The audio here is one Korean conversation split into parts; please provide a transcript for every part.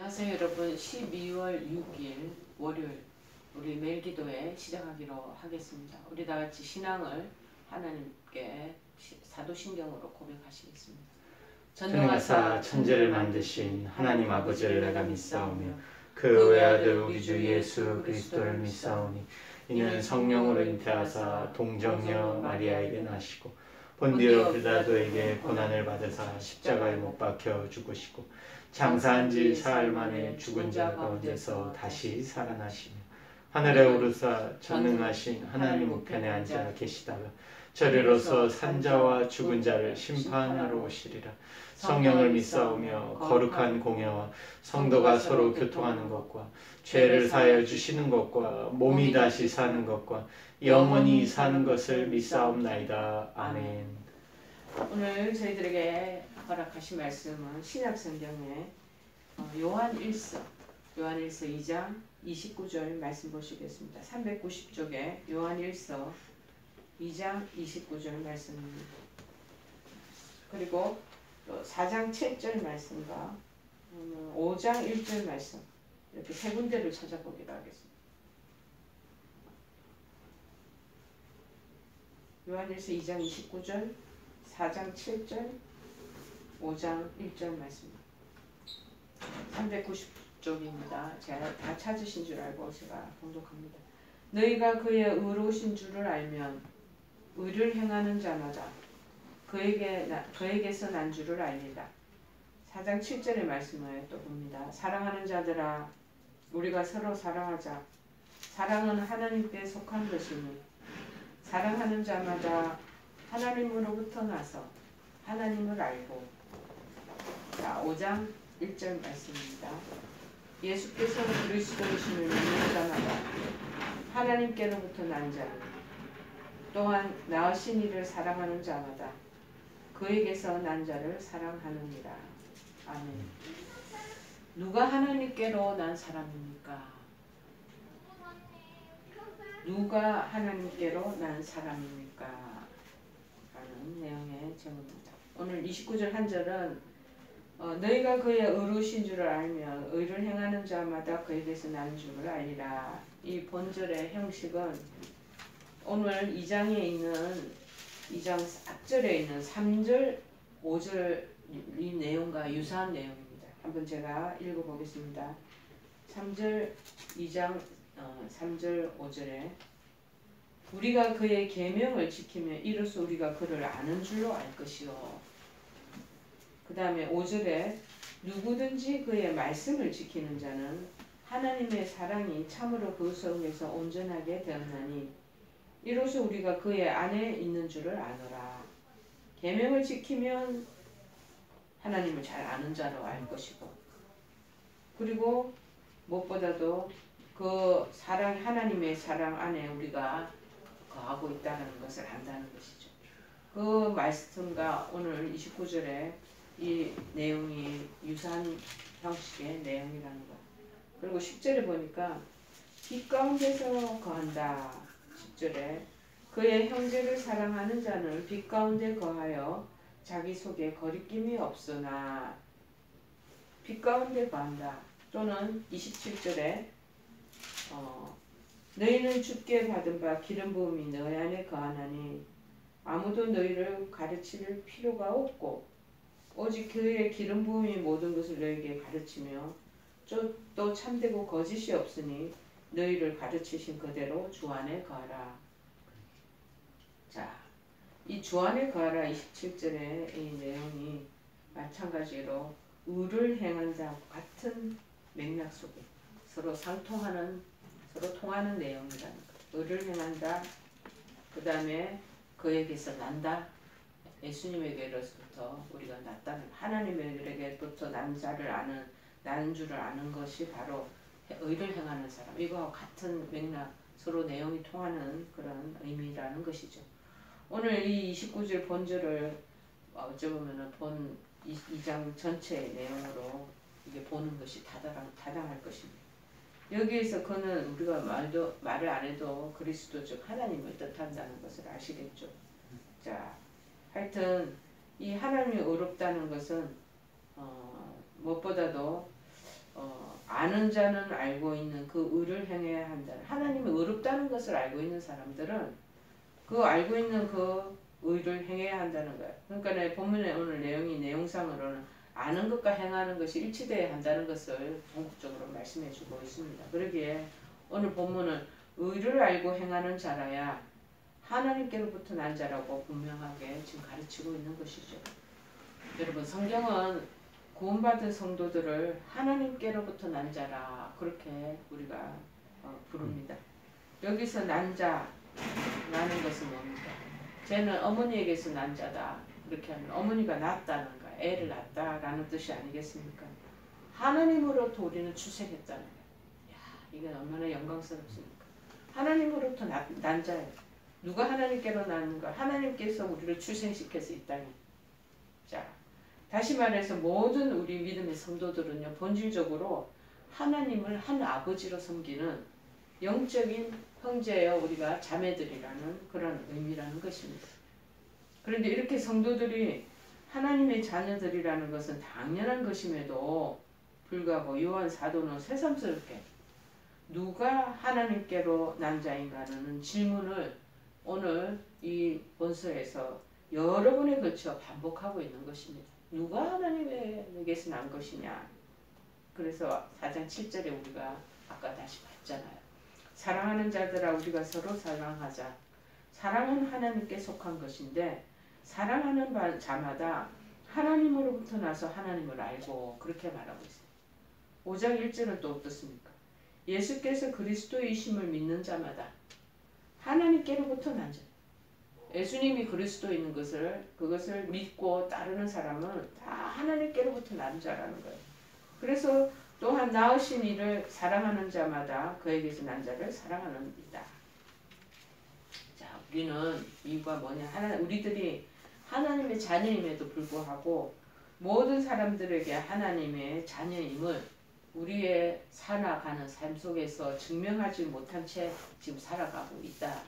안녕하세요 여러분. 12월 6일 월요일 우리 매일 기도회 시작하기로 하겠습니다. 우리 다같이 신앙을 하나님께 사도신경으로 고백하시겠습니다. 전능하사 천지를 만드신 하나님 아버지를 내가 믿사오며 그 외아들 우리 주 예수 그리스도를 믿사오니 이는 성령으로 잉태하사 동정녀 마리아에게 나시고 본디오 빌라도에게 고난을 받으사 십자가에 못 박혀 죽으시고 장사한 지 사흘 만에 죽은 자 가운데서 다시 살아나시며 하늘에 오르사 전능하신 하나님 우편에 앉아 계시다가 저리로서 산자와 죽은 자를 심판하러 오시리라. 성령을 믿사오며 거룩한 공예와 성도가 서로 교통하는 것과 죄를 사하여 주시는 것과 몸이 다시 사는 것과 영원히 사는 것을 믿사옵나이다. 아멘. 오늘 저희들에게 허락하신 말씀은 신약성경의 요한일서 2장 29절 말씀 보시겠습니다. 390쪽에 요한일서 2장 29절 말씀입니다. 그리고 또 4장 7절 말씀과 5장 1절 말씀 이렇게 세 군데를 찾아보기로 하겠습니다. 요한일서 2장 29절, 4장 7절, 5장 1절 말씀입니다. 390쪽입니다. 제가 다 찾으신 줄 알고 제가 봉독합니다. 너희가 그의 의로우신 줄을 알면 의를 행하는 자마다 그에게서 난 줄을 알리라. 4장 7절의 말씀을 또 봅니다. 사랑하는 자들아 우리가 서로 사랑하자. 사랑은 하나님께 속한 것이니 사랑하는 자마다 하나님으로부터 나서 하나님을 알고. 자, 5장 1절 말씀입니다. 예수께서 그리스도이심을 믿는 자마다 하나님께로부터 난 자를 또한 나으신 이를 사랑하는 자마다 그에게서 난 자를 사랑하느니라. 아멘. 누가 하나님께로 난 사람입니까? 누가 하나님께로 난 사람입니까? 라는 내용의 제목입니다. 오늘 29절 한 절은 너희가 그의 의로우신 줄을 알면 의를 행하는 자마다 그에게서 나는 줄을 알리라. 이 본절의 형식은 오늘 2장에 있는 2장 앞절에 있는 3절, 5절 이 내용과 유사한 내용입니다. 한번 제가 읽어보겠습니다. 3절, 2장 3절, 5절에 우리가 그의 계명을 지키며 이로써 우리가 그를 아는 줄로 알 것이요. 그 다음에 5절에 누구든지 그의 말씀을 지키는 자는 하나님의 사랑이 참으로 그 속에서 온전하게 되었나니 이로써 우리가 그의 안에 있는 줄을 아노라. 계명을 지키면 하나님을 잘 아는 자로 알 것이고, 그리고 무엇보다도 그 사랑, 하나님의 사랑 안에 우리가 거하고 있다는 것을 안다는 것이죠. 그 말씀과 오늘 29절에 이 내용이 유사한 형식의 내용이라는 것. 그리고 10절에 보니까 빛 가운데서 거한다. 10절에 그의 형제를 사랑하는 자는 빛 가운데 거하여 자기 속에 거리낌이 없으나 빛 가운데 거한다. 또는 27절에 너희는 주께 받은 바 기름 부음이 너희 안에 거하나니 아무도 너희를 가르칠 필요가 없고 오직 그의 기름 부음이 모든 것을 너희에게 가르치며 또 참되고 거짓이 없으니 너희를 가르치신 그대로 주 안에 거하라. 자, 이 주 안에 거하라 27절의 이 내용이 마찬가지로 의를 행한 자와 같은 맥락 속에 서로 상통하는, 서로 통하는 내용이라는 것. 의를 행한다. 그 다음에 그에게서 난다. 예수님에게로부터 우리가 났다는, 하나님에게로부터 난 자를 아는, 나는 줄을 아는 것이 바로 의를 행하는 사람. 이거와 같은 맥락, 서로 내용이 통하는 그런 의미라는 것이죠. 오늘 이 29절 본절을 어쩌보면 본 2장 전체의 내용으로 이게 보는 것이 타당할 것입니다. 여기에서 그는 우리가 말을 안 해도 그리스도 즉 하나님을 뜻한다는 것을 아시겠죠. 자, 하여튼 이 하나님이 의롭다는 것은 무엇보다도 아는 자는 알고 있는 그 의를 행해야 한다. 하나님이 의롭다는 것을 알고 있는 사람들은 그 알고 있는 그 의를 행해야 한다는 거예요. 그러니까 내 본문의 오늘 내용상으로는 아는 것과 행하는 것이 일치되어야 한다는 것을 궁극적으로 말씀해 주고 있습니다. 그러기에 오늘 본문은 의를 알고 행하는 자라야 하나님께로부터 난 자라고 분명하게 지금 가르치고 있는 것이죠. 여러분, 성경은 구원받은 성도들을 하나님께로부터 난 자라 그렇게 우리가 부릅니다. 여기서 난 자라는 것은 뭡니까? 쟤는 어머니에게서 난 자다. 그렇게 하면 어머니가 낳았다는 거야. 애를 낳았다라는 뜻이 아니겠습니까? 하나님으로부터 우리는 출생했다는 거야. 야, 이게 얼마나 영광스럽습니까? 하나님으로부터 난 자예요. 누가 하나님께로 나는가? 하나님께서 우리를 출생시켜서 이 땅에. 자, 다시 말해서 모든 우리 믿음의 성도들은요, 본질적으로 하나님을 한 아버지로 섬기는 영적인 형제여 우리가 자매들이라는 그런 의미라는 것입니다. 그런데 이렇게 성도들이 하나님의 자녀들이라는 것은 당연한 것임에도 불구하고 요한 사도는 새삼스럽게 누가 하나님께로 난 자인가라는 질문을 오늘 이 본서에서 여러 번에 걸쳐 반복하고 있는 것입니다. 누가 하나님에게서 난 것이냐. 그래서 4장 7절에 우리가 아까 다시 봤잖아요. 사랑하는 자들아 우리가 서로 사랑하자. 사랑은 하나님께 속한 것인데 사랑하는 자마다 하나님으로부터 나서 하나님을 알고 그렇게 말하고 있어요. 5장 1절은 또 어떻습니까? 예수께서 그리스도이심을 믿는 자마다 하나님께로부터 난 자. 예수님이 그리스도인 그것을 믿고 따르는 사람은 다 하나님께로부터 난 자라는 거예요. 그래서 또한 낳으신 이를 사랑하는 자마다 그에게서 난 자를 사랑하는 이다. 자, 우리는 이유가 뭐냐? 우리들이 하나님의 자녀임에도 불구하고 모든 사람들에게 하나님의 자녀임을 우리의 살아가는 삶 속에서 증명하지 못한 채 지금 살아가고 있다라는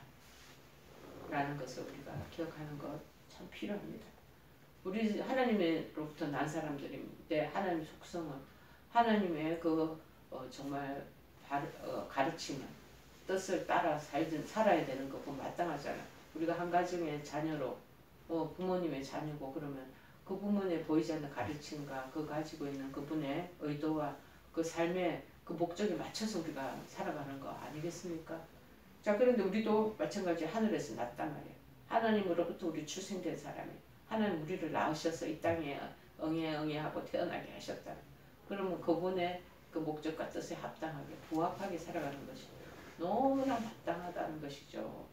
것을 우리가 기억하는 것 참 필요합니다. 우리 하나님으로부터 난 사람들인데 하나님의 속성은 하나님의 정말 가르침을 뜻을 따라 살아야 되는 거고 마땅하잖아. 우리가 한 가정의 자녀로 부모님의 자녀고 그러면 그 부모님의 보이지 않는 가르침과 그 가지고 있는 그분의 의도와 그 삶의 그 목적에 맞춰서 우리가 살아가는 거 아니겠습니까? 자, 그런데 우리도 마찬가지 하늘에서 났단 말이에요. 하나님으로부터 우리 출생된 사람이 하나님 우리를 낳으셔서 이 땅에 응애하고 태어나게 하셨다. 그러면 그분의 그 목적과 뜻에 합당하게 부합하게 살아가는 것이 너무나 마땅하다는 것이죠.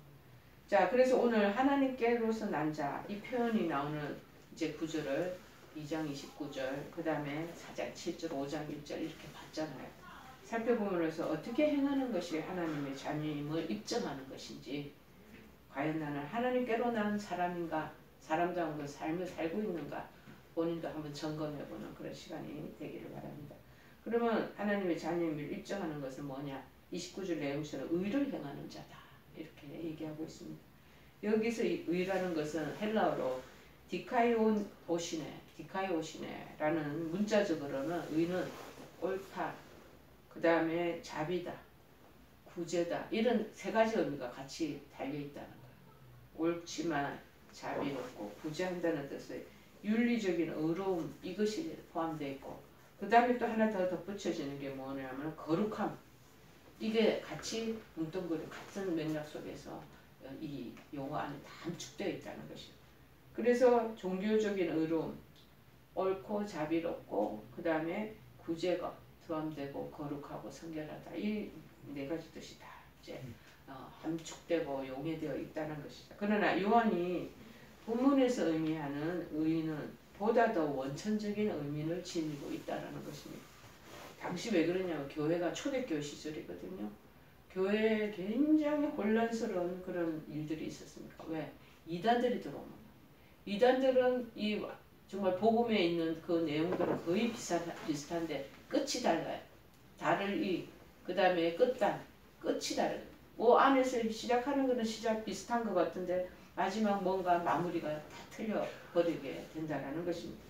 자, 그래서 오늘 하나님께로서 난 자 이 표현이 나오는 이제 구절을 2장 29절 그 다음에 4장 7절 5장 1절 이렇게 봤잖아요. 살펴보면서 어떻게 행하는 것이 하나님의 자녀임을 입증하는 것인지 과연 나는 하나님께로 난 사람인가 사람다운 그 삶을 살고 있는가 본인도 한번 점검해보는 그런 시간이 되기를 바랍니다. 그러면 하나님의 자녀임을 입증하는 것은 뭐냐? 29절 내용처럼 의를 행하는 자다 이렇게 얘기하고 있습니다. 여기서 이 의라는 것은 헬라어로 디카이오시네라는 문자적으로는 의는 옳다, 그 다음에 자비다, 구제다 이런 세 가지 의미가 같이 달려있다는 거예요. 옳지만 자비롭고 구제한다는 뜻의 윤리적인 의로움 이것이 포함되어 있고 그 다음에 또 하나 더 덧붙여지는 게 뭐냐면 거룩함 이게 같이 뭉뚱그려 같은 맥락 속에서 이 용어 안에 다 함축되어 있다는 것이에요. 그래서 종교적인 의로움, 옳고 자비롭고 그 다음에 구제가 포함되고 거룩하고 성결하다 이 네 가지 뜻이 다 이제 함축되고 용해되어 있다는 것이다. 그러나 요한이 본문에서 의미하는 의는 보다 더 원천적인 의미를 지니고 있다는 것입니다. 당시 왜 그러냐면 교회가 초대교회 시절이거든요. 교회에 굉장히 혼란스러운 그런 일들이 있었습니다. 왜? 이단들이 들어오는 거예요. 이단들은 이 정말 복음에 있는 그 내용들은 거의 비슷한데 끝이 달라요. 그 다음에 끝이 다르요. 그 안에서 시작하는 것은 시작 비슷한 것 같은데 마지막 뭔가 마무리가 다 틀려버리게 된다는 것입니다.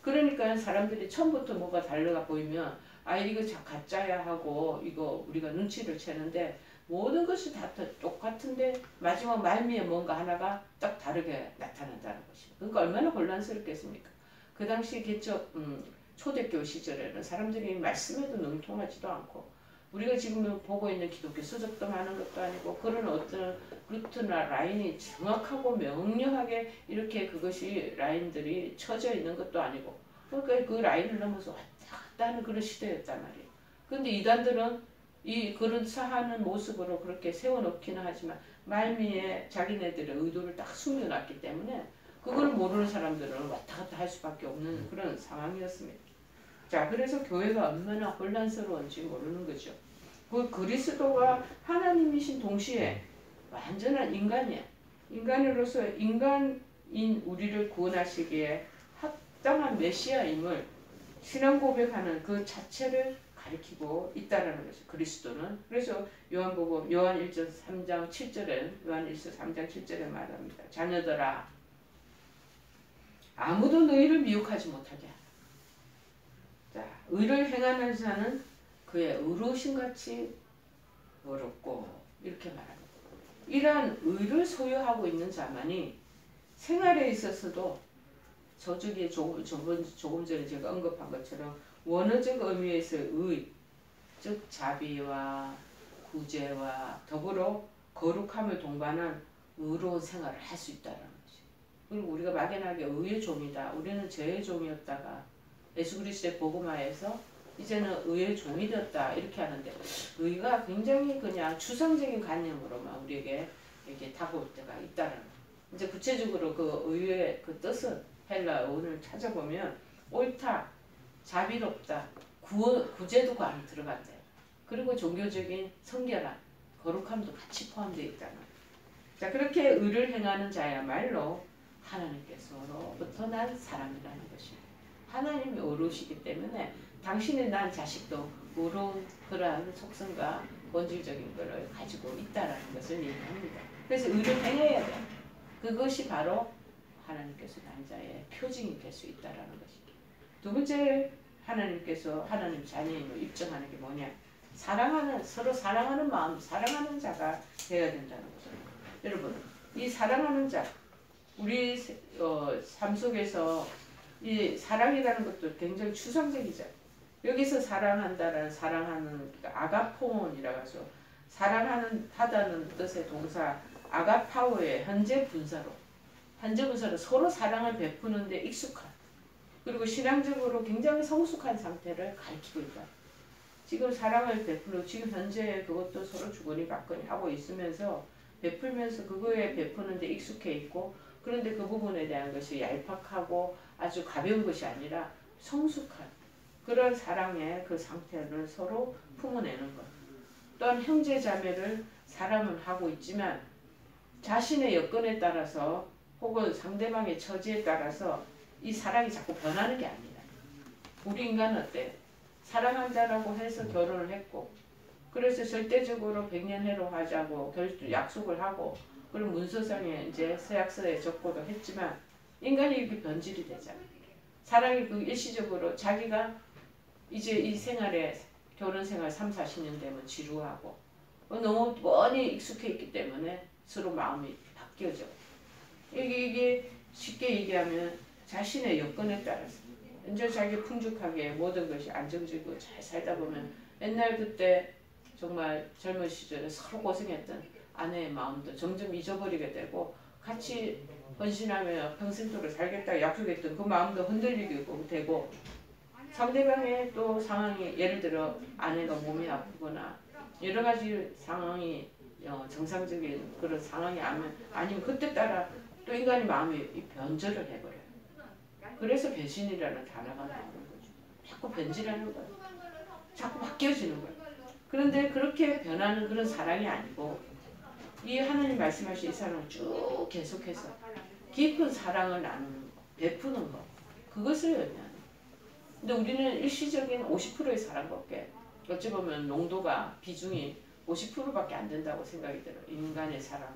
그러니까 사람들이 처음부터 뭐가 달라가 보이면 이거 가짜야 하고 이거 우리가 눈치를 채는데 모든 것이 다 똑같은데 마지막 말미에 뭔가 하나가 딱 다르게 나타난다는 것입니다. 그러니까 얼마나 혼란스럽겠습니까? 그 당시 개척 초대교회 시절에는 사람들이 말씀에도 능통하지도 않고 우리가 지금 보고 있는 기독교 서적도 많은 것도 아니고 그런 어떤 루트나 라인이 정확하고 명료하게 이렇게 그것이 라인들이 쳐져 있는 것도 아니고 그러니까 그 라인을 넘어서 왔다 갔다 하는 그런 시대였단 말이에요. 그런데 이단들은 이 그런사하는 모습으로 그렇게 세워놓기는 하지만 말미에 자기네들의 의도를 딱 숨겨놨기 때문에 그걸 모르는 사람들은 왔다 갔다 할 수밖에 없는 그런 상황이었습니다. 자, 그래서 교회가 얼마나 혼란스러운지 모르는 거죠. 그 그리스도가 하나님이신 동시에 완전한 인간이야. 인간으로서 인간인 우리를 구원하시기에 합당한 메시아임을 신앙 고백하는 그 자체를 가리키고 있다라는 것이 그리스도는. 그래서 요한복음 요한 1장 3장 7절에 요한 1서 3장 7절에 말합니다. 자녀들아 아무도 너희를 미혹하지 못하게 하라. 자, 의를 행하는 자는 그의 의로우신 같이 의롭고 이렇게 말합니다. 이러한 의를 소유하고 있는 자만이 생활에 있어서도 저쪽에 조금 전에 제가 언급한 것처럼 원어적 의미에서의 의, 즉 자비와 구제와 더불어 거룩함을 동반한 의로운 생활을 할 수 있다는 것이. 그리고 우리가 막연하게 의의 종이다. 우리는 죄의 종이었다가 예수 그리스도의 복음화에서 이제는 의의 종이 되었다 이렇게 하는데 의가 굉장히 그냥 추상적인 관념으로만 우리에게 이렇게 다가올 때가 있다는 거예요. 이제 구체적으로 그 의의 그 뜻은 헬라어를 찾아보면 옳다, 자비롭다, 구제도 그 안에 들어간대요. 그리고 종교적인 성결함, 거룩함도 같이 포함되어 있다는 거예요. 자, 그렇게 의를 행하는 자야말로 하나님께서로부터 난 사람이라는 것입니다. 하나님이 의로우시기 때문에 당신이 난 자식도 의로운 그러한 속성과 본질적인 것을 가지고 있다는 것을 얘기합니다. 그래서 의를 행해야 돼. 그것이 바로 하나님께서 난 자의 표징이 될 수 있다는 것입니다. 두 번째 하나님께서 하나님 자녀임을 입증하는 게 뭐냐? 서로 사랑하는 마음, 사랑하는 자가 되어야 된다는 거죠. 여러분, 이 사랑하는 자, 우리 삶 속에서 이 사랑이라는 것도 굉장히 추상적이죠. 여기서 사랑한다는 사랑하는 아가포온이라고 해서 하다는 뜻의 동사 아가파오의 현재 분사로 서로 사랑을 베푸는데 익숙한 그리고 신앙적으로 굉장히 성숙한 상태를 가리키고 있다. 지금 사랑을 베풀고 지금 현재 그것도 서로 주거니 받거니 하고 있으면서 베풀면서 그거에 베푸는데 익숙해 있고 그런데 그 부분에 대한 것이 얄팍하고 아주 가벼운 것이 아니라 성숙한 그런 사랑의 그 상태를 서로 품어내는 것. 또한 형제 자매를 사랑을 하고 있지만 자신의 여건에 따라서 혹은 상대방의 처지에 따라서 이 사랑이 자꾸 변하는 게 아니라 우리 인간은 어때? 사랑한다라고 해서 결혼을 했고 그래서 절대적으로 100년 해로 하자고 약속을 하고 그런 문서상에 이제 서약서에 적고도 했지만 인간이 이렇게 변질이 되잖아. 사랑이 그 일시적으로 자기가 이제 이 생활에 결혼 생활 3, 40년 되면 지루하고 너무 뻔히 익숙해 있기 때문에 서로 마음이 바뀌어져. 이게 쉽게 얘기하면 자신의 여건에 따라서 이제 자기 풍족하게 모든 것이 안정적이고 잘 살다 보면 옛날 그때 정말 젊은 시절에 서로 고생했던 아내의 마음도 점점 잊어버리게 되고 같이 헌신하며 평생도록 살겠다 약속했던 그 마음도 흔들리게 되고 상대방의 또 상황이 예를 들어 아내가 몸이 아프거나 여러 가지 상황이 정상적인 그런 상황이 아니면 그때 따라 또 인간의 마음이 변절을 해버려요. 그래서 배신이라는 단어가 나오는 거죠. 자꾸 변질하는 거예요. 자꾸 바뀌어지는 거예요. 그런데 그렇게 변하는 그런 사랑이 아니고 이 하나님 말씀하신 이 사랑을 쭉 계속해서 깊은 사랑을 나누는 거, 베푸는 거 그것을 의미하는 근데 우리는 일시적인 50%의 사랑밖에 어찌 보면 농도가 비중이 50%밖에 안 된다고 생각이 들어요. 인간의 사랑은.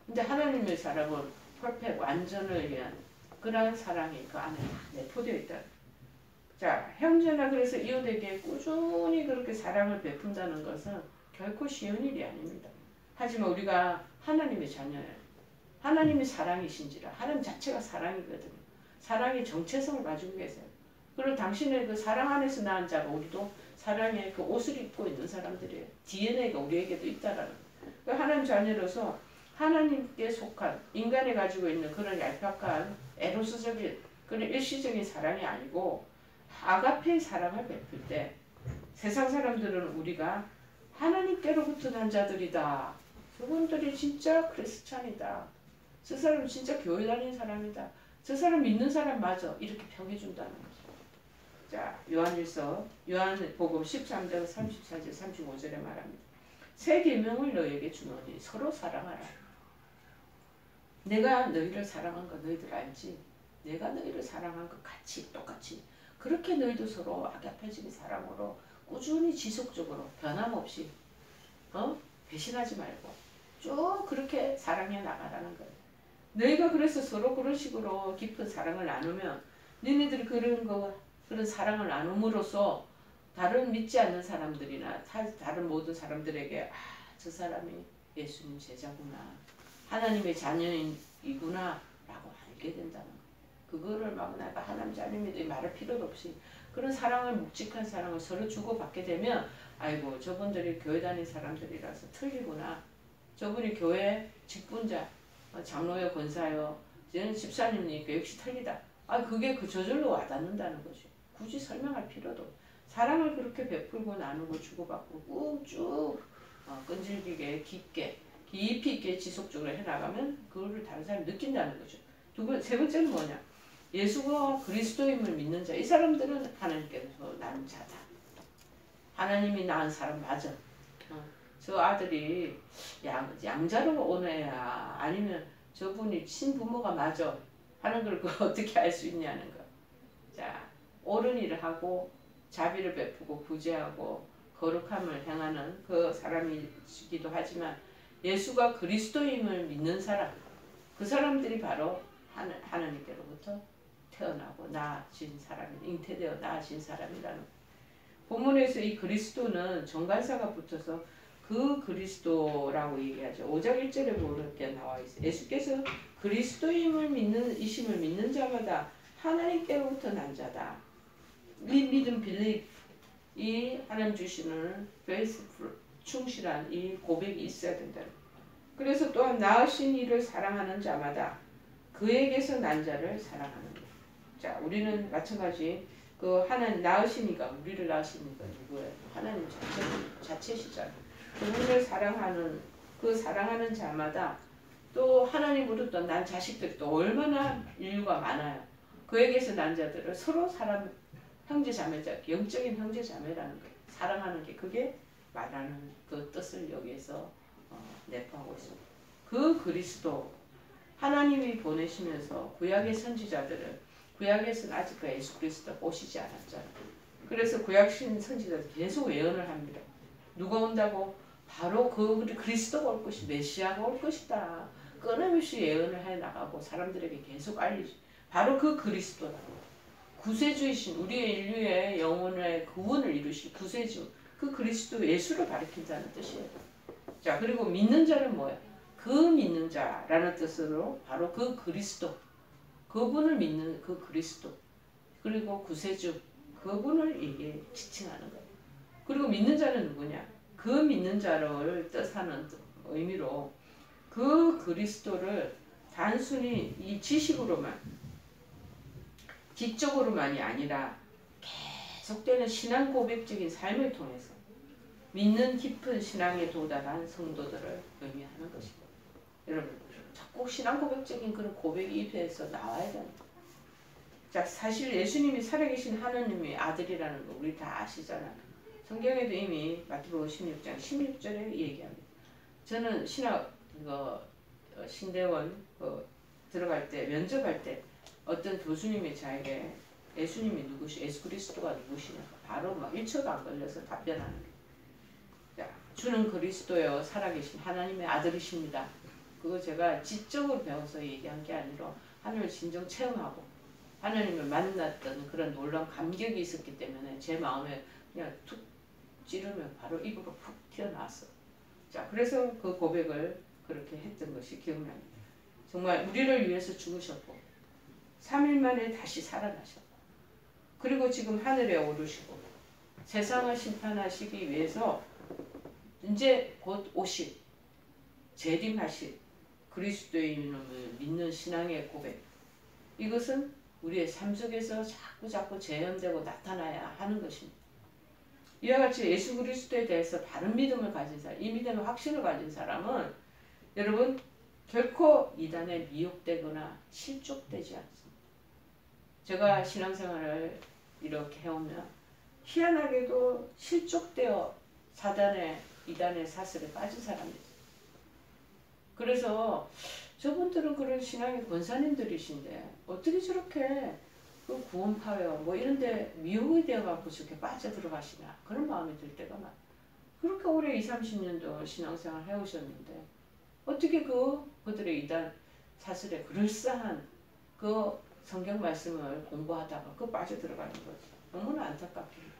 근데 하나님의 사랑은 퍼펙트 완전을 위한 그러한 사랑이 그 안에 내포되어 있다. 자, 형제나 그래서 이웃에게 꾸준히 그렇게 사랑을 베푼다는 것은 결코 쉬운 일이 아닙니다. 하지만 우리가 하나님의 자녀예요. 하나님이 사랑이신지라. 하나님 자체가 사랑이거든요. 사랑의 정체성을 가지고 계세요. 그리고 당신의 그 사랑 안에서 낳은 자가 우리도 사랑의 그 옷을 입고 있는 사람들이에요. DNA가 우리에게도 있다라는 거예요. 하나님 자녀로서 하나님께 속한 인간이 가지고 있는 그런 얄팍한 에로스적인 그런 일시적인 사랑이 아니고 아가페의 사랑을 베풀 때 세상 사람들은 우리가 하나님께로부터 난 자들이다. 저분들이 진짜 크리스찬이다. 저 사람은 진짜 교회 다니는 사람이다. 저 사람 믿는 사람 맞아. 이렇게 평해준다는 거죠. 자, 요한복음 13장 34절 35절에 말합니다. 새 계명을 너희에게 주노니 서로 사랑하라. 내가 너희를 사랑한 거 너희들 알지? 내가 너희를 사랑한 것 같이 똑같이 그렇게 너희도 서로 아가페적인 사랑으로 꾸준히 지속적으로 변함없이 배신하지 말고 쭉 그렇게 사랑해 나가라는 거예요. 너희가 그래서 서로 그런 식으로 깊은 사랑을 나누면 너희들이 그런 사랑을 나눔으로써 다른 믿지 않는 사람들이나 다른 모든 사람들에게 저 사람이 예수님 제자구나. 하나님의 자녀이구나 라고 알게 된다는 거예요. 그거를 막 내가 하나님 자녀입니다 말할 필요도 없이 그런 사랑을 묵직한 사랑을 서로 주고받게 되면 아이고 저분들이 교회 다니는 사람들이라서 틀리구나. 저분이 교회 직분자 장로요 권사요 집사님이니까 역시 틀리다. 그게 저절로 와닿는다는 거죠. 굳이 설명할 필요도 사랑을 그렇게 베풀고 나누고 주고받고 꾹쭉 끈질기게 깊이 있게 지속적으로 해나가면 그거를 다른 사람이 느낀다는 거죠. 세 번째는 뭐냐? 예수가 그리스도임을 믿는 자. 이 사람들은 하나님께서 낳은 자다. 하나님이 낳은 사람 맞아. 저 아들이 양자로 온 애야. 아니면 저분이 친부모가 맞아. 하는 걸 어떻게 알 수 있냐는 거. 자, 옳은 일을 하고 자비를 베푸고 구제하고 거룩함을 행하는 그 사람이기도 하지만 예수가 그리스도임을 믿는 사람, 그 사람들이 바로 하나님께로부터 태어나고 나아진 사람이 잉태되어 나아진 사람이라는 본문에서 이 그리스도는 정관사가 붙어서 그 그리스도라고 얘기하죠. 5장 1절에 그렇게 나와 있어요. 예수께서 그리스도임을 믿는 자마다 하나님께로부터 난 자다. 믿음 believe 이 하나님 주시는 faithful 충실한 이 고백이 있어야 된다. 그래서 또한 낳으신 이를 사랑하는 자마다 그에게서 난 자를 사랑하는 것. 자, 우리는 마찬가지 그 하나님 낳으신 이가 우리를 낳으신 이가 누구예요? 하나님 자체시잖아요. 그분을 사랑하는 그 사랑하는 자마다 또 하나님으로부터 난 자식들이 또 얼마나 인류가 많아요. 그에게서 난 자들을 서로 사람 형제 자매자 영적인 형제 자매라는 거예요. 사랑하는 게 그게 말하는 그 뜻을 여기에서 내포하고 있습니다. 그 그리스도 하나님이 보내시면서 구약의 선지자들을 구약에서는 아직 그 예수 그리스도 오시지 않았잖아요. 그래서 구약신 선지자들 계속 예언을 합니다. 누가 온다고? 바로 그 그리스도가 올 것이 메시아가 올 것이다. 끊임없이 예언을 해나가고 사람들에게 계속 알리지. 바로 그 그리스도라고. 구세주이신 우리의 인류의 영혼의 구원을 이루실 구세주 그 그리스도 예수를 가리킨다는 뜻이에요. 자, 그리고 믿는 자는 뭐야? 그 믿는 자라는 뜻으로 바로 그 그리스도 그분을 믿는 그 그리스도 그리고 구세주 그분을 이게 지칭하는 거예요. 그리고 믿는 자는 누구냐? 그 믿는 자를 뜻하는 의미로 그 그리스도를 단순히 이 지식으로만 지적으로만이 아니라 계속되는 신앙 고백적인 삶을 통해서 믿는 깊은 신앙에 도달한 성도들을 의미하는 것입니다. 여러분 자꾸 신앙 고백적인 그런 고백이 입에서 나와야 됩니다. 자, 사실 예수님이 살아계신 하나님의 아들이라는 거 우리 다 아시잖아요. 성경에도 이미 마태복음 16장 16절에 얘기합니다. 저는 신대원 들어갈 때 면접할 때 어떤 교수님이 저에게 예수님이 예수 그리스도가 누구시냐 바로 막 1초도 안 걸려서 답변하는 거예요. 자, 주는 그리스도여 살아계신 하나님의 아들이십니다. 그거 제가 지적으로 배워서 얘기한 게 아니라 하늘을 진정 체험하고 하나님을 만났던 그런 놀라운 감격이 있었기 때문에 제 마음에 그냥 툭 찌르면 바로 입으로 푹 튀어나왔어. 자, 그래서 그 고백을 그렇게 했던 것이 기억납니다. 정말 우리를 위해서 죽으셨고 3일 만에 다시 살아나셨고 그리고 지금 하늘에 오르시고 세상을 심판하시기 위해서 이제 곧 오실 재림하실 그리스도인을 믿는 신앙의 고백, 이것은 우리의 삶 속에서 자꾸 재현되고 나타나야 하는 것입니다. 이와 같이 예수 그리스도에 대해서 바른 믿음을 가진 사람, 이 믿음의 확신을 가진 사람은 여러분 결코 이단에 미혹되거나 실족되지 않습니다. 제가 신앙생활을 이렇게 해오면 희한하게도 실족되어 사단의 이단의 사슬에 빠진 사람이 있어요. 그래서 저분들은 그런 신앙의 권사님들이신데 어떻게 저렇게 그 구원파요 뭐 이런데 미혹이 되어갖고 저렇게 빠져들어가시나 그런 마음이 들 때가 많아요. 그렇게 오래 20-30년도 신앙생활 해오셨는데 어떻게 그들의 이단 사슬에 그럴싸한 그 성경 말씀을 공부하다가 그 빠져들어가는 거죠. 너무나 안타깝습니다.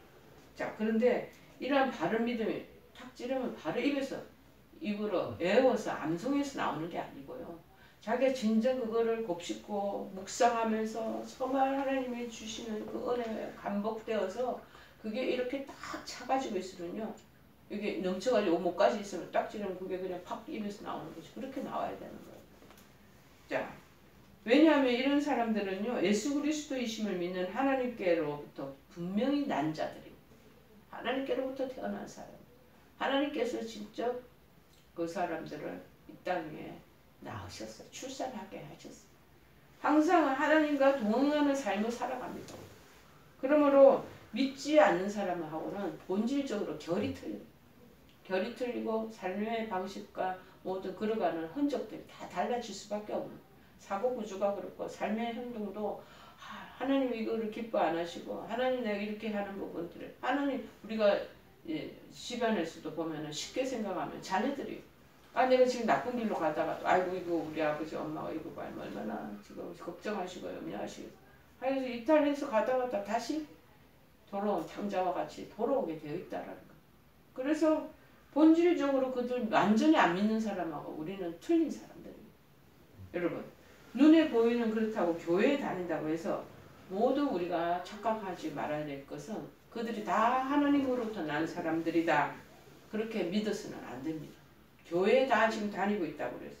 자, 그런데 이러한 바른 믿음이 탁 찌르면 바로 입으로 외워서 암송해서 나오는 게 아니고요. 자기가 진정 그거를 곱씹고 묵상하면서 정말 하나님이 주시는 그 은혜에 감복되어서 그게 이렇게 딱 차가지고 있으면요. 이게 넘쳐가지고 목까지 있으면 딱 찌르면 그게 그냥 팍 입에서 나오는 거죠. 그렇게 나와야 되는 거예요. 자, 왜냐하면 이런 사람들은요. 예수 그리스도이심을 믿는 하나님께로부터 분명히 난 자들이에요. 하나님께로부터 태어난 사람. 하나님께서 직접 그 사람들을 이 땅 위에 낳으셨어요. 출산하게 하셨어요. 항상 하나님과 동행하는 삶을 살아갑니다. 그러므로 믿지 않는 사람하고는 본질적으로 결이 틀리고 삶의 방식과 모든 걸어가는 흔적들이 다 달라질 수밖에 없는 사고구조가 그렇고 삶의 행동도 하나님이 이거를 기뻐 안 하시고 하나님 내가 이렇게 하는 부분들을 하나님 우리가 집안에서도 보면 쉽게 생각하면 자녀들이 내가 지금 나쁜 길로 가다가도 아이고 이거 우리 아버지 엄마가 이거 얼마나 지금 걱정하시고 염려하시고 하여서 이탈해서 가다가 다시 돌아온 탕자와 같이 돌아오게 되어 있다라는 거. 그래서 본질적으로 그들 완전히 안 믿는 사람하고 우리는 틀린 사람들입니다. 여러분 눈에 보이는 그렇다고 교회에 다닌다고 해서 모두 우리가 착각하지 말아야 될 것은 그들이 다 하나님으로부터 난 사람들이다. 그렇게 믿어서는 안 됩니다. 교회에 다 지금 다니고 있다고 그래서.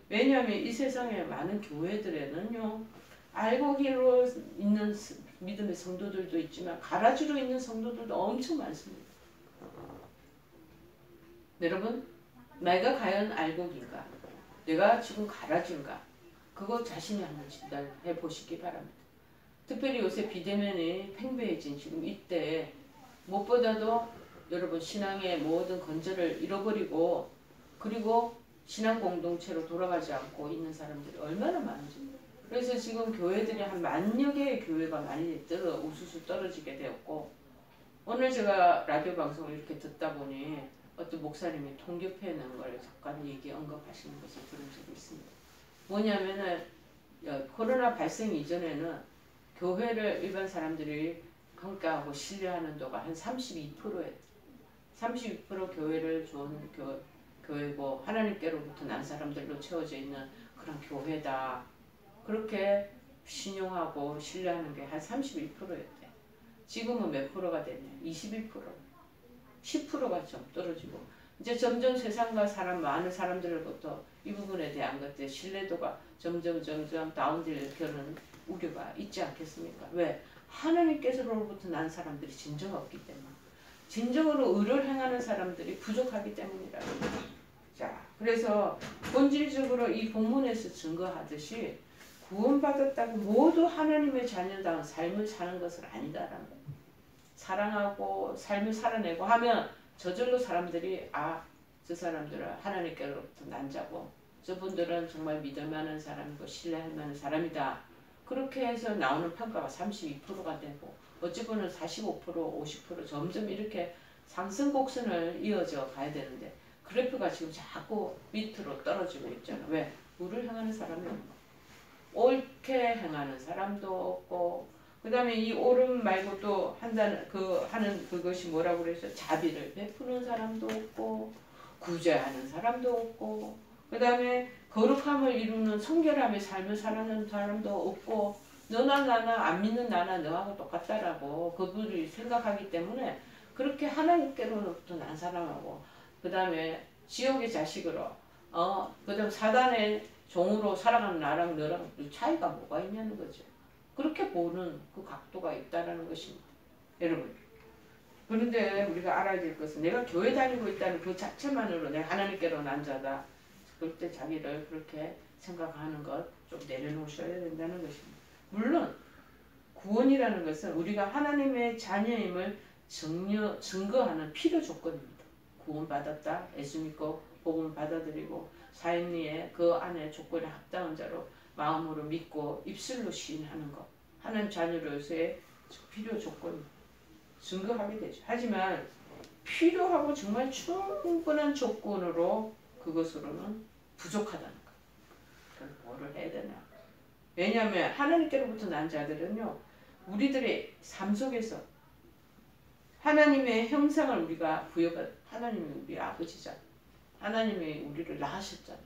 왜냐하면 이 세상에 많은 교회들에는요. 알고기로 있는 믿음의 성도들도 있지만 가라지로 있는 성도들도 엄청 많습니다. 여러분 내가 과연 알고기인가? 내가 지금 가라지인가? 그거 자신이 한번 진단해 보시기 바랍니다. 특별히 요새 비대면이 팽배해진 지금 이때 무엇보다도 여러분 신앙의 모든 건절을 잃어버리고 그리고 신앙 공동체로 돌아가지 않고 있는 사람들이 얼마나 많은지. 그래서 지금 교회들이 한 10,000여 개의 교회가 많이 우수수 떨어지게 되었고 오늘 제가 라디오 방송을 이렇게 듣다 보니 어떤 목사님이 통교회는 걸 잠깐 언급하시는 것을 들은 적이 있습니다. 뭐냐면은 코로나 발생 이전에는 교회를 일반 사람들이 평가하고 신뢰하는 도가 한 32%였죠. 32% 교회를 좋은 교회고 하나님께로부터 난 사람들로 채워져 있는 그런 교회다. 그렇게 신용하고 신뢰하는 게 한 31%였대. 지금은 몇 프로가 됐냐? 21%. 10%가 좀 떨어지고 이제 점점 세상과 많은 사람들로부터 이 부분에 대한 것들 신뢰도가 점점 다운되는 우려가 있지 않겠습니까? 왜? 하나님께서로부터 난 사람들이 진정 없기 때문에 진정으로 의를 행하는 사람들이 부족하기 때문이라고. 자, 그래서 본질적으로 이 본문에서 증거하듯이 구원받았다고 모두 하나님의 자녀다운 삶을 사는 것은 아니다라는 거예요. 사랑하고 삶을 살아내고 하면 저절로 사람들이 저 사람들은 하나님께로부터 난 자고 저분들은 정말 믿을 만한 사람이고 신뢰할 만한 사람이다. 그렇게 해서 나오는 평가가 32%가 되고 어찌 보면 45%, 50% 점점 이렇게 상승 곡선을 이어져 가야 되는데 그래프가 지금 자꾸 밑으로 떨어지고 있잖아. 왜? 우를 향하는 사람이 없는 거야. 옳게 행하는 사람도 없고, 그 다음에 이 옳음 말고 또 하는 그것이 뭐라고 그랬어요? 자비를 베푸는 사람도 없고, 구제하는 사람도 없고, 그 다음에 거룩함을 이루는 성결함의 삶을 살아가는 사람도 없고, 너나 나나 안 믿는 나나 너하고 똑같다라고 그분이 생각하기 때문에 그렇게 하나님께로부터 난 사람하고, 그 다음에 지옥의 자식으로 그 다음 사단의 종으로 살아가는 나랑 너랑 차이가 뭐가 있냐는 거죠. 그렇게 보는 그 각도가 있다는 것입니다. 여러분, 그런데 우리가 알아야 될 것은 내가 교회 다니고 있다는 그 자체만으로 내가 하나님께로 난 자다, 그럴 때 자기를 그렇게 생각하는 것 좀 내려놓으셔야 된다는 것입니다. 물론 구원이라는 것은 우리가 하나님의 자녀임을 증거하는 필요 조건입니다. 구원받았다, 예수 믿고 복음을 받아들이고 삶의 그 안에 조건에 합당한 자로 마음으로 믿고 입술로 시인하는 것, 하나님 자녀로서의 필요 조건 증거하게 되죠. 하지만 필요하고 정말 충분한 조건으로 그것으로는 부족하다는 것. 그럼 뭐를 해야 되나? 왜냐하면 하나님께로부터 난 자들은요, 우리들의 삶 속에서 하나님의 형상을 우리가 하나님이 우리 아버지잖아. 하나님이 우리를 낳으셨잖아.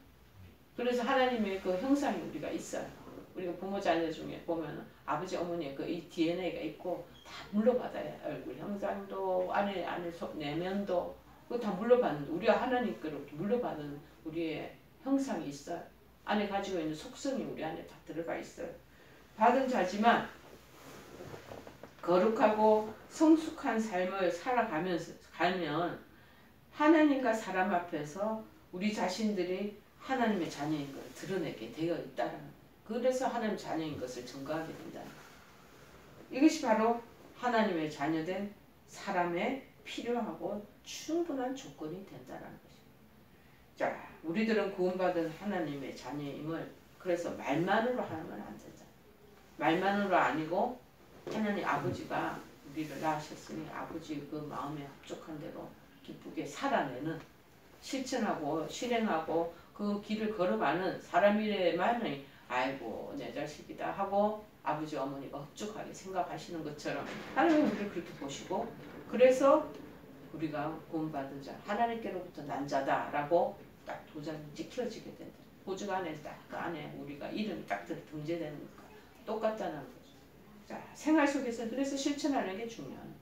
그래서 하나님의 그 형상이 우리가 있어요. 우리가 부모 자녀 중에 보면 아버지 어머니의 그 이 DNA가 있고 다 물려받아요. 얼굴 형상도 안에 내면도 그거 다 물려받는, 우리가 하나님께로부터 물려받은 우리의 형상이 있어요. 안에 가지고 있는 속성이 우리 안에 다 들어가 있어요. 받은 자지만 거룩하고 성숙한 삶을 가면 하나님과 사람 앞에서 우리 자신들이 하나님의 자녀인 걸 드러내게 되어 있다는 거예요. 그래서 하나님 자녀인 것을 증거하게 된다는 거예요. 이것이 바로 하나님의 자녀된 사람의 필요하고 충분한 조건이 된다는 것입니다. 자, 우리들은 구원받은 하나님의 자녀임을 그래서 말만으로 하면 안 된다. 말만으로 아니고 하나님 아버지가 우리를 낳으셨으니 아버지 그 마음에 합족한 대로 기쁘게 살아내는, 실천하고 실행하고 그 길을 걸어가는 사람이래만이 아이고 내 자식이다 하고 아버지 어머니가 흡족하게 생각하시는 것처럼 하나님은 우리를 그렇게 보시고, 그래서 우리가 구원받은 자, 하나님께로부터 난 자다라고 딱 도장이 찍혀지게 된다. 보증 안에 딱 그 안에 우리가 이름이 딱 등재되는 거니까 똑같다는 거죠. 자, 생활 속에서 그래서 실천하는 게 중요한,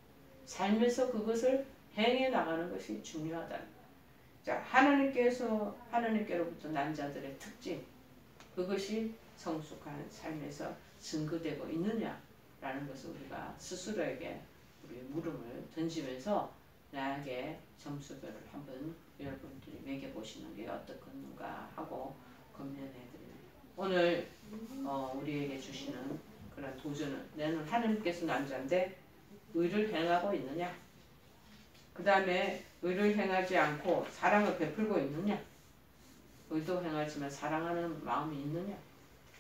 삶에서 그것을 행해 나가는 것이 중요하다. 자, 하나님께로부터 난 자들의 특징, 그것이 성숙한 삶에서 증거되고 있느냐라는 것을 우리가 스스로에게 우리 물음을 던지면서 나에게 점수별을 한번 여러분들이 매겨보시는 게 어떻겠는가 하고 검열해드립니다. 오늘 우리에게 주시는 그런 도전은, 나는 하나님께서 난 자인데 의를 행하고 있느냐, 그 다음에 의를 행하지 않고 사랑을 베풀고 있느냐, 의도 행하지만 사랑하는 마음이 있느냐,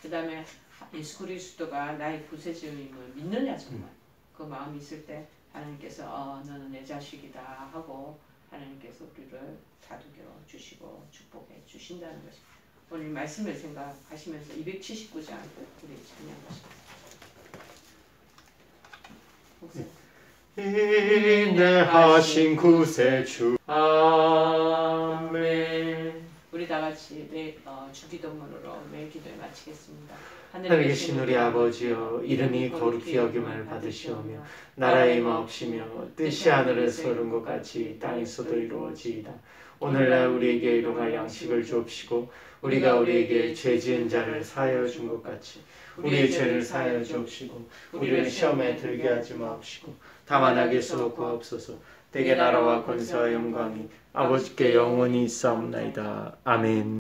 그 다음에 예수 그리스도가 나의 구세주임을 믿느냐, 정말 그 마음이 있을 때 하나님께서 너는 내 자식이다 하고 하나님께서 우리를 다독여 주시고 축복해 주신다는 것입니다. 오늘 말씀을 생각하시면서 279장 우리 찬양하십니다. 인내하신 구세주. 아멘. 우리 다 같이 주기도문으로 매일 기도에 마치겠습니다. 하늘에 계신 우리 아버지여, 이름이 거룩히 여김을 받으시오며 나라의 임하옵시며 뜻이 하늘에서 이룬 것 같이 땅에서도 이루어지이다. 오늘날 우리에게 일용할 양식을 주옵시고 우리가 우리에게 죄 지은 자를 사하여 준 것 같이 우리의 죄를 사하여 주옵시고 우리를 시험에 들게 하지 마옵시고 다만 악에서 구하옵소서. 대개 나라와 권세와 영광이 아버지께 영원히 있사옵나이다. 아멘.